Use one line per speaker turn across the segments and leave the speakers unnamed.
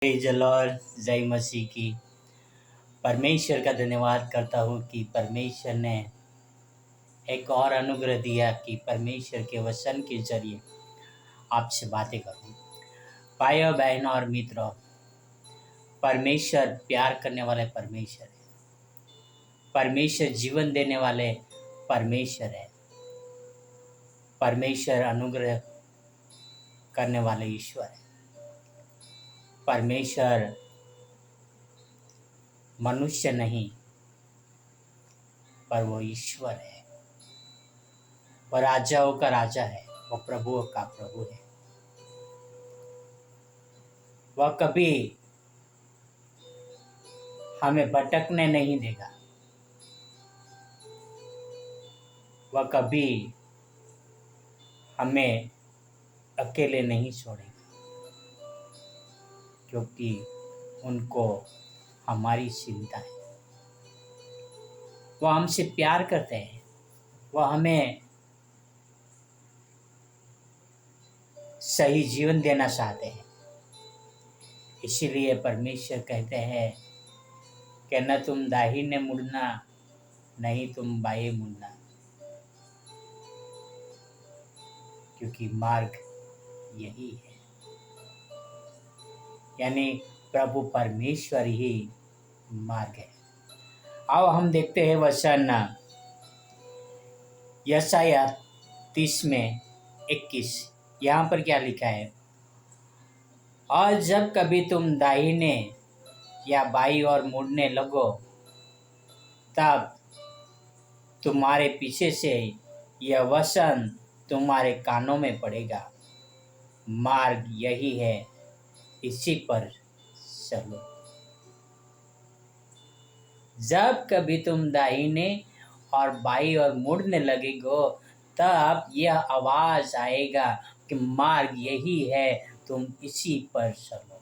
जय जलाल, जय मसीह की। परमेश्वर का धन्यवाद करता हूँ कि परमेश्वर ने एक और अनुग्रह दिया कि परमेश्वर के वचन के जरिए आपसे बातें करूँ। भाइयों बहनों और मित्रों, परमेश्वर प्यार करने वाले परमेश्वर है। परमेश्वर जीवन देने वाले परमेश्वर है। परमेश्वर अनुग्रह करने वाले ईश्वर है। परमेश्वर मनुष्य नहीं, पर वो ईश्वर है। वह राजाओं का राजा है, वह प्रभुओं का प्रभु है। वह कभी हमें भटकने नहीं देगा। वह कभी हमें अकेले नहीं छोड़ेगा, क्योंकि उनको हमारी चिंता है। वह हमसे प्यार करते हैं। वह हमें सही जीवन देना चाहते हैं। इसीलिए परमेश्वर कहते हैं कि न तुम दाहिने मुड़ना, नहीं तुम बाएं मुड़ना, क्योंकि मार्ग यही है। यानी प्रभु परमेश्वर ही मार्ग है। आओ हम देखते हैं वचन यशायाह 30 में 21। यहाँ पर क्या लिखा है? और जब कभी तुम दाहिने या बाईं ओर मुड़ने लगो, तब तुम्हारे पीछे से यह वचन तुम्हारे कानों में पड़ेगा, मार्ग यही है, इसी पर चलो। जब कभी तुम दाहिने और बाईं ओर मुड़ने लगेगो, तब यह आवाज आएगा कि मार्ग यही है, तुम इसी पर चलो।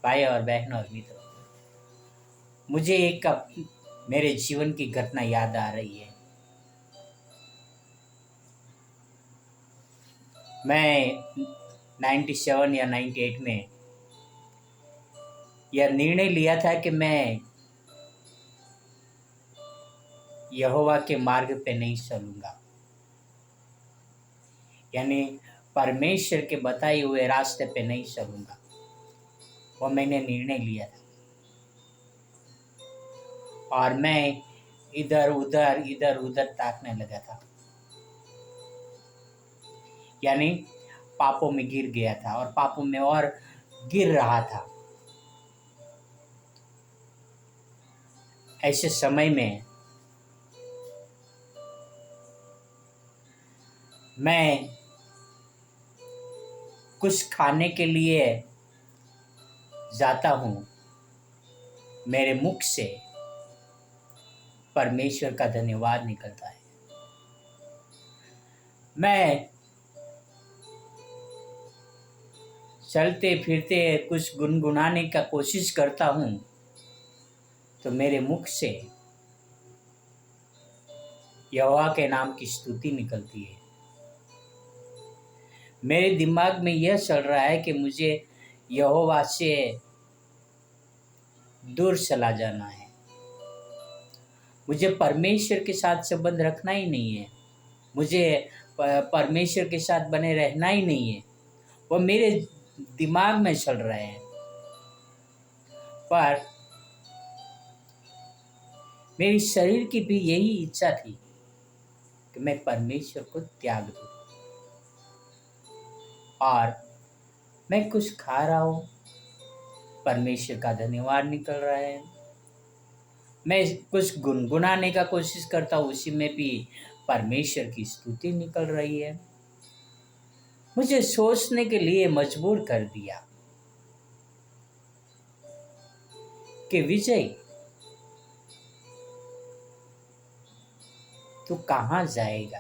भाई और बहनों और मित्रों, मुझे एक मेरे जीवन की घटना याद आ रही है। मैं 97 या 98 में यह निर्णय लिया था कि मैं यहोवा के मार्ग पे नहीं चलूंगा। यानी परमेश्वर के बताए हुए रास्ते पे नहीं चलूंगा। वो मैंने निर्णय लिया था और मैं इधर उधर ताकने लगा था। यानी पापों में गिर गया था और पापों में और गिर रहा था। ऐसे समय में मैं कुछ खाने के लिए जाता हूँ, मेरे मुख से परमेश्वर का धन्यवाद निकलता है। मैं चलते फिरते कुछ गुनगुनाने का कोशिश करता हूँ, तो मेरे मुख से यहोवा के नाम की स्तुति निकलती है। मेरे दिमाग में यह चल रहा है कि मुझे यहोवा से दूर चला जाना है। मुझे परमेश्वर के साथ संबंध रखना ही नहीं है। मुझे परमेश्वर के साथ बने रहना ही नहीं है। वो मेरे दिमाग में चल रहे हैं, पर मेरी शरीर की भी यही इच्छा थी कि मैं परमेश्वर को त्याग दूं। और मैं कुछ खा रहा हूँ, परमेश्वर का धन्यवाद निकल रहा है। मैं कुछ गुनगुनाने का कोशिश करता हूँ, उसी में भी परमेश्वर की स्तुति निकल रही है। मुझे सोचने के लिए मजबूर कर दिया कि विजय, तू कहाँ जाएगा?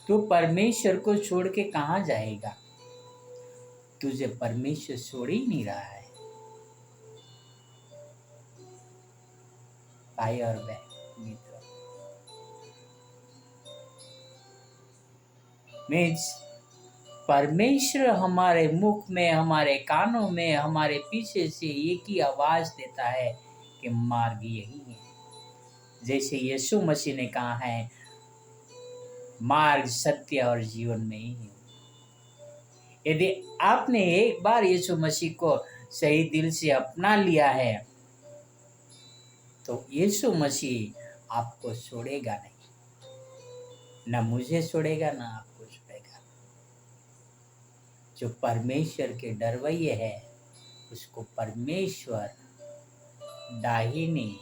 तू परमेश्वर को छोड़ के कहाँ जाएगा? तुझे परमेश्वर छोड़ ही नहीं रहा है। भाई और बहन मित्रों, मैं परमेश्वर हमारे मुख में, हमारे कानों में, हमारे पीछे से एक ही आवाज देता है कि मार्ग यही है। जैसे यीशु मसीह ने कहा है, मार्ग, सत्य और जीवन में ही है। यदि आपने एक बार यीशु मसीह को सही दिल से अपना लिया है तो यीशु मसीह आपको छोड़ेगा नहीं, न मुझे छोड़ेगा न आपको छोड़ेगा। जो परमेश्वर के डरवैये है उसको परमेश्वर दाहिनी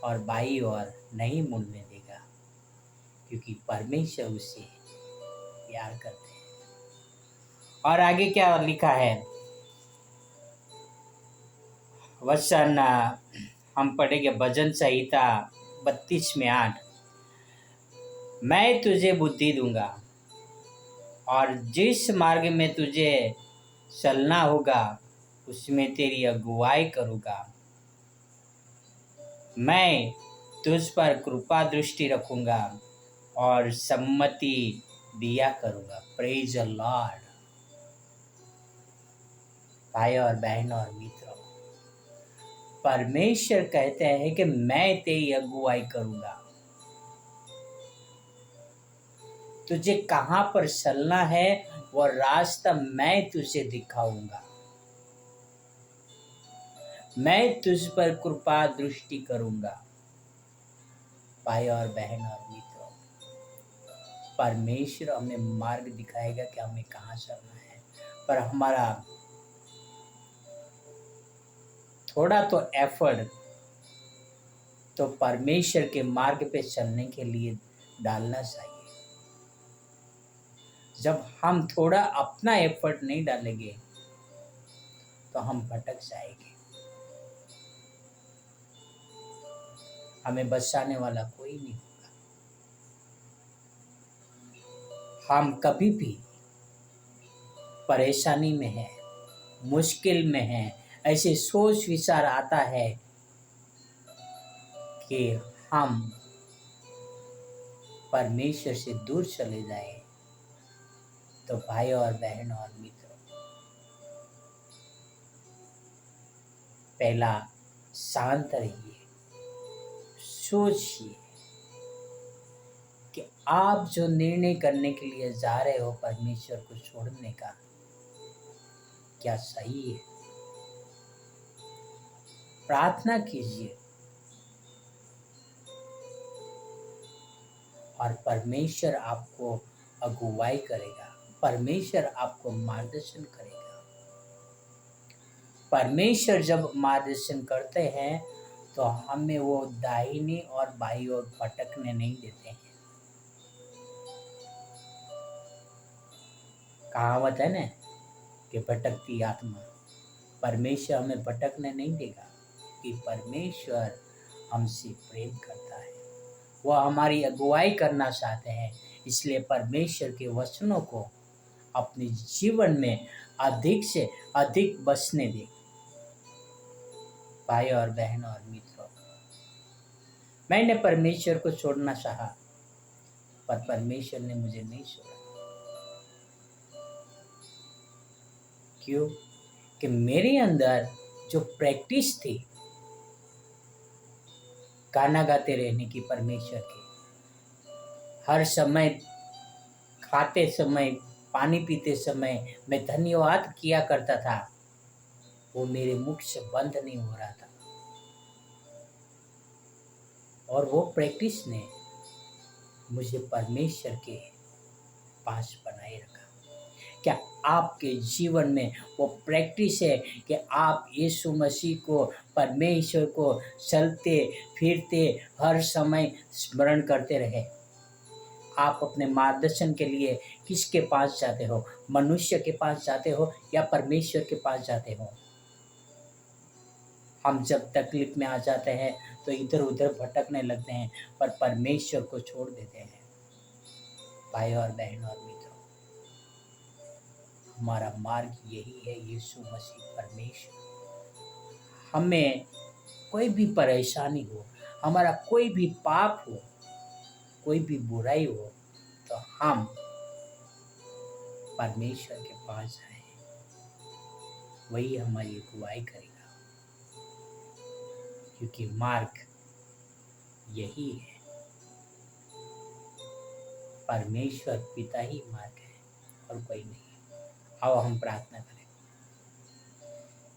और बाई ओर नहीं मुड़ने देगा, क्योंकि परमेश्वर उसे प्यार करते हैं। और आगे क्या लिखा है, वचन हम पढ़ेंगे भजन संहिता 32 में 8। मैं तुझे बुद्धि दूंगा और जिस मार्ग में तुझे चलना होगा उसमें तेरी अगुवाई करूँगा। मैं तुझ पर कृपा दृष्टि रखूँगा और सम्मति दिया करूँगा। Praise the Lord. भाई और बहन और मित्रों, परमेश्वर कहते हैं कि मैं तेरी अगुवाई करूँगा। तुझे कहाँ पर चलना है वो रास्ता मैं तुझे दिखाऊंगा। मैं तुझ पर कृपा दृष्टि करूंगा। भाई और बहन और मित्रों, परमेश्वर हमें मार्ग दिखाएगा कि हमें कहाँ चलना है, पर हमारा थोड़ा तो एफर्ट तो परमेश्वर के मार्ग पे चलने के लिए डालना चाहिए। जब हम थोड़ा अपना एफर्ट नहीं डालेंगे तो हम भटक जाएंगे। हमें बचाने वाला कोई नहीं होगा। हम कभी भी परेशानी में हैं, मुश्किल में हैं, ऐसे सोच विचार आता है कि हम परमेश्वर से दूर चले जाएं, तो भाई और बहन और मित्रों, पहला शांत रहिए, सोचिए कि आप जो निर्णय करने के लिए जा रहे हो परमेश्वर को छोड़ने का, क्या सही है। प्रार्थना कीजिए और परमेश्वर आपको अगुवाई करेगा, परमेश्वर आपको मार्गदर्शन करेगा। परमेश्वर जब मार्गदर्शन करते हैं तो हमें वो दाहिनी और बाईं ओर भटकने नहीं देते हैं। कहावत है ना कि भटकती आत्मा, परमेश्वर हमें भटकने नहीं देगा, कि परमेश्वर हमसे प्रेम करता है, वह हमारी अगुवाई करना चाहते हैं। इसलिए परमेश्वर के वचनों को अपने जीवन में अधिक से अधिक बसने दें। भाई और बहन और मित्रों, मैंने परमेश्वर को छोड़ना चाहा पर परमेश्वर ने मुझे नहीं छोड़ा। क्यों? कि मेरे अंदर जो प्रैक्टिस थी गाना गाते रहने की, परमेश्वर की, हर समय खाते समय, पानी पीते समय मैं धन्यवाद किया करता था, वो मेरे मुख से बंद नहीं हो रहा था। और वो प्रैक्टिस ने मुझे परमेश्वर के पास बनाए रखा। क्या आपके जीवन में वो प्रैक्टिस है कि आप यीशु मसीह को, परमेश्वर को चलते फिरते हर समय स्मरण करते रहे? आप अपने मार्गदर्शन के लिए किसके पास जाते हो? मनुष्य के पास जाते हो या परमेश्वर के पास जाते हो? हम जब तकलीफ में आ जाते हैं तो इधर उधर भटकने लगते हैं, पर परमेश्वर को छोड़ देते हैं। भाई और बहन और मित्रों, हमारा मार्ग यही है, यीशु मसीह परमेश्वर। हमें कोई भी परेशानी हो, हमारा कोई भी पाप हो, कोई भी बुराई हो, तो हम परमेश्वर के पास जाएं, वही हमारी अगुवाई करेगा, क्योंकि मार्ग यही है। परमेश्वर पिता ही मार्ग है और कोई नहीं। आओ हम प्रार्थना करें।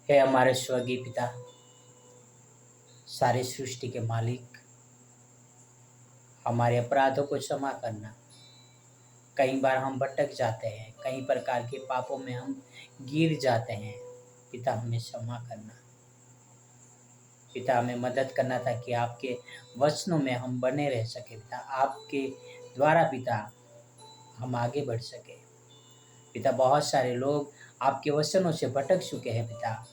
हे हमारे स्वर्गीय पिता, सारी सृष्टि के मालिक, हमारे अपराधों को क्षमा करना। कई बार हम भटक जाते हैं, कई प्रकार के पापों में हम गिर जाते हैं। पिता हमें क्षमा करना। पिता हमें मदद करना ताकि आपके वचनों में हम बने रह सके। पिता आपके द्वारा पिता हम आगे बढ़ सके। पिता बहुत सारे लोग आपके वचनों से भटक चुके हैं। पिता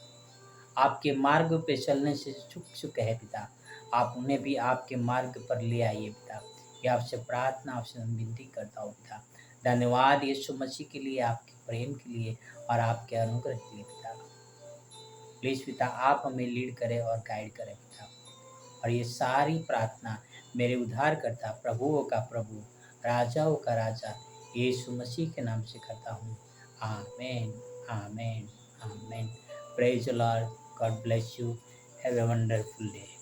आपके मार्ग पे चलने से चूक चुके हैं। पिता आप उन्हें भी आपके मार्ग पर ले आइए। पिता ये आपसे प्रार्थना, आपसे विनती करता हूँ। पिता धन्यवाद यीशु मसीह के लिए, आपके प्रेम के लिए और आपके अनुग्रह के लिए। पिता प्लीज़ पिता आप हमें लीड करें और गाइड करें पिता। और ये सारी प्रार्थना मेरे उद्धारकर्ता, प्रभुओं का प्रभु, राजाओं का राजा यीशु मसीह के नाम से करता हूँ। Amen, amen, amen. Praise the lord. God bless you. Have a wonderful day.